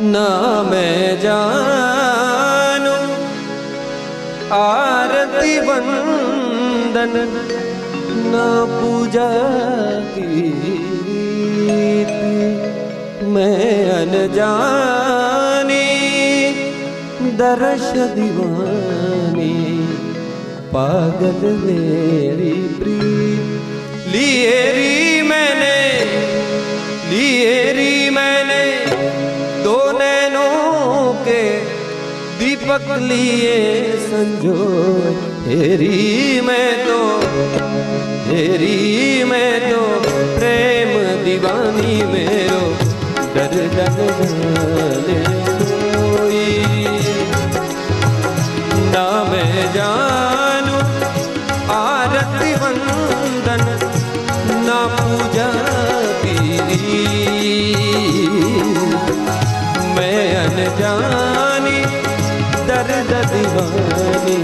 ना मैं जानू आरती वंदन ना पूजा गीत। मैं अनजानी दर्श दीवानी पागल मेरी प्रीत। लिए री मैंने दो नैनों के दीपक लिए संजो। हेरी मैं तो प्रेम दीवानी मेरो डर जाने कोई। ना मैं जानू आरती वंदन ना पूजा पीरी। मैं अनजानी दर्द दीवानी